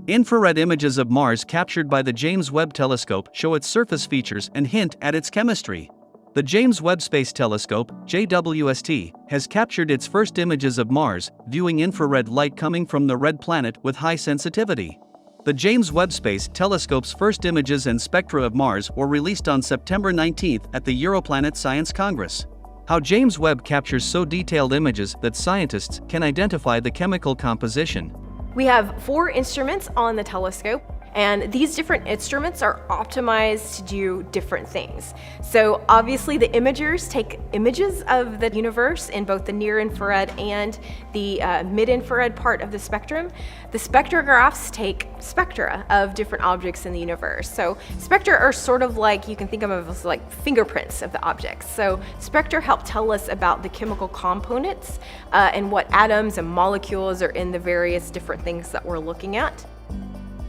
Infrared images of Mars captured by the James Webb Telescope show its surface features and hint at its chemistry. The James Webb Space Telescope, JWST, has captured its first images of Mars, viewing infrared light coming from the red planet with high sensitivity. The James Webb Space Telescope's first images and spectra of Mars were released on September 19 at the Europlanet Science Congress. How James Webb captures so detailed images that scientists can identify the chemical composition. We have 4 instruments on the telescope, and these different instruments are optimized to do different things. So obviously the imagers take images of the universe in both the near-infrared and the mid-infrared part of the spectrum. The spectrographs take spectra of different objects in the universe. So spectra are sort of like, you can think of them as like fingerprints of the objects. So spectra help tell us about the chemical components and what atoms and molecules are in the various different things that we're looking at.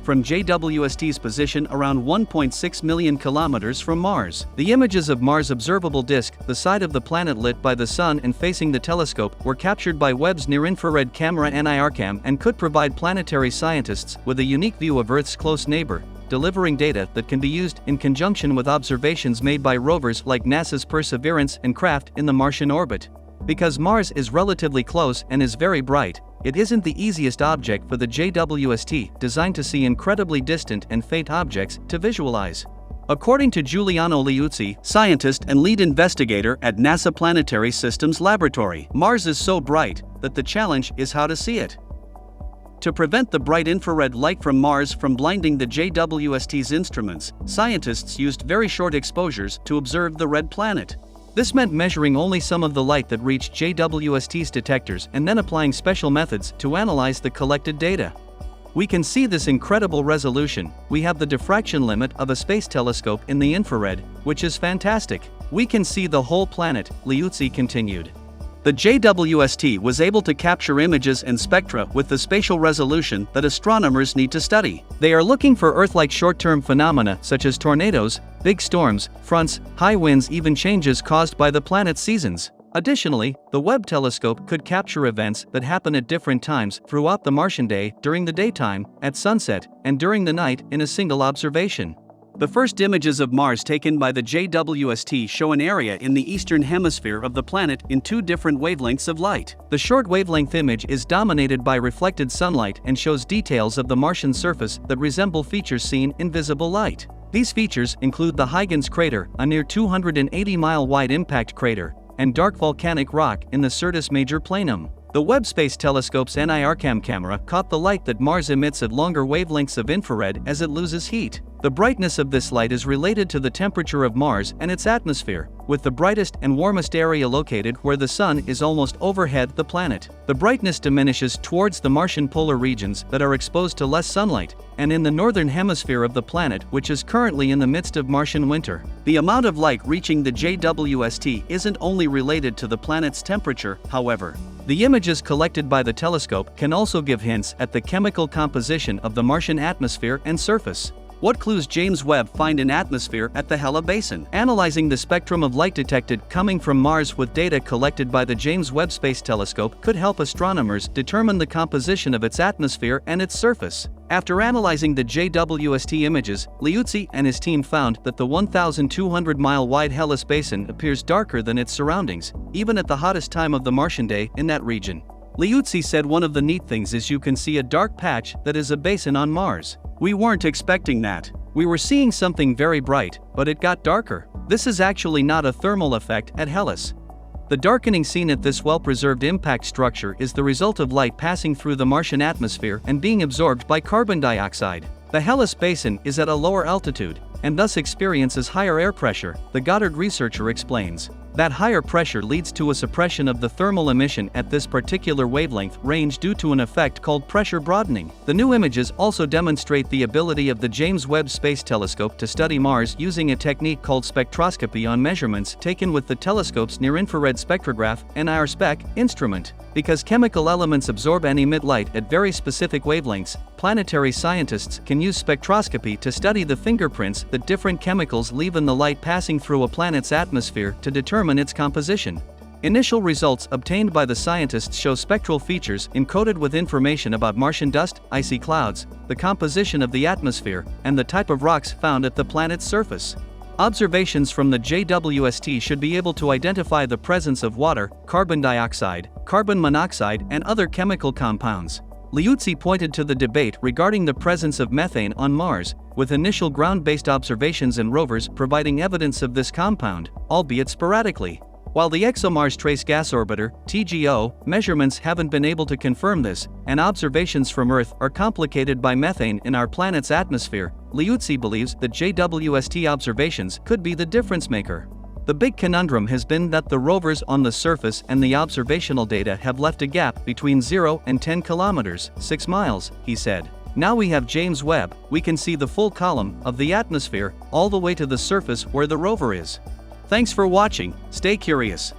From JWST's position around 1.6 million kilometers from Mars, the images of Mars' observable disk, the side of the planet lit by the sun and facing the telescope, were captured by Webb's near-infrared camera NIRCam and could provide planetary scientists with a unique view of Earth's close neighbor, delivering data that can be used in conjunction with observations made by rovers like NASA's Perseverance and Craft in the Martian orbit. Because Mars is relatively close and is very bright, it isn't the easiest object for the JWST, designed to see incredibly distant and faint objects, to visualize. According to Giuliano Liuzzi, scientist and lead investigator at NASA Planetary Systems Laboratory, Mars is so bright that the challenge is how to see it. To prevent the bright infrared light from Mars from blinding the JWST's instruments, scientists used very short exposures to observe the red planet. This meant measuring only some of the light that reached JWST's detectors and then applying special methods to analyze the collected data. We can see this incredible resolution. We have the diffraction limit of a space telescope in the infrared, which is fantastic. We can see the whole planet, Liuzzi continued. The JWST was able to capture images and spectra with the spatial resolution that astronomers need to study. They are looking for Earth-like short-term phenomena such as tornadoes, big storms, fronts, high winds, even changes caused by the planet's seasons. Additionally, the Webb telescope could capture events that happen at different times throughout the Martian day, during the daytime, at sunset, and during the night in a single observation. The first images of Mars taken by the JWST show an area in the eastern hemisphere of the planet in 2 different wavelengths of light. The short wavelength image is dominated by reflected sunlight and shows details of the Martian surface that resemble features seen in visible light. These features include the Huygens crater, a near 280-mile wide impact crater, and dark volcanic rock in the Syrtis Major Planum. The Webb Space Telescope's NIRCam camera caught the light that Mars emits at longer wavelengths of infrared as it loses heat. The brightness of this light is related to the temperature of Mars and its atmosphere, with the brightest and warmest area located where the sun is almost overhead the planet. The brightness diminishes towards the Martian polar regions that are exposed to less sunlight, and in the northern hemisphere of the planet, which is currently in the midst of Martian winter. The amount of light reaching the JWST isn't only related to the planet's temperature, however. The images collected by the telescope can also give hints at the chemical composition of the Martian atmosphere and surface. What clues James Webb find in atmosphere at the Hela Basin? Analyzing the spectrum of light detected coming from Mars with data collected by the James Webb Space Telescope could help astronomers determine the composition of its atmosphere and its surface. After analyzing the JWST images, Liuzzi and his team found that the 1,200-mile wide Hellas Basin appears darker than its surroundings, even at the hottest time of the Martian day in that region. Liuzzi said one of the neat things is you can see a dark patch that is a basin on Mars. We weren't expecting that. We were seeing something very bright, but it got darker. This is actually not a thermal effect at Hellas. The darkening seen at this well-preserved impact structure is the result of light passing through the Martian atmosphere and being absorbed by carbon dioxide. The Hellas Basin is at a lower altitude, and thus experiences higher air pressure, the Goddard researcher explains. That higher pressure leads to a suppression of the thermal emission at this particular wavelength range due to an effect called pressure broadening. The new images also demonstrate the ability of the James Webb Space Telescope to study Mars using a technique called spectroscopy on measurements taken with the telescope's near-infrared spectrograph (NIRSpec) instrument. Because chemical elements absorb and emit light at very specific wavelengths, planetary scientists can use spectroscopy to study the fingerprints that different chemicals leave in the light passing through a planet's atmosphere to determine its composition. Initial results obtained by the scientists show spectral features encoded with information about Martian dust, icy clouds, the composition of the atmosphere, and the type of rocks found at the planet's surface. Observations from the JWST should be able to identify the presence of water, carbon dioxide, carbon monoxide, and other chemical compounds. Liuzzi pointed to the debate regarding the presence of methane on Mars, with initial ground-based observations and rovers providing evidence of this compound, albeit sporadically. While the ExoMars Trace Gas Orbiter (TGO) measurements haven't been able to confirm this, and observations from Earth are complicated by methane in our planet's atmosphere, Liuzzi believes that JWST observations could be the difference maker. The big conundrum has been that the rovers on the surface and the observational data have left a gap between 0 and 10 kilometers, 6 miles, he said. Now we have James Webb, we can see the full column of the atmosphere all the way to the surface where the rover is. Thanks for watching, stay curious.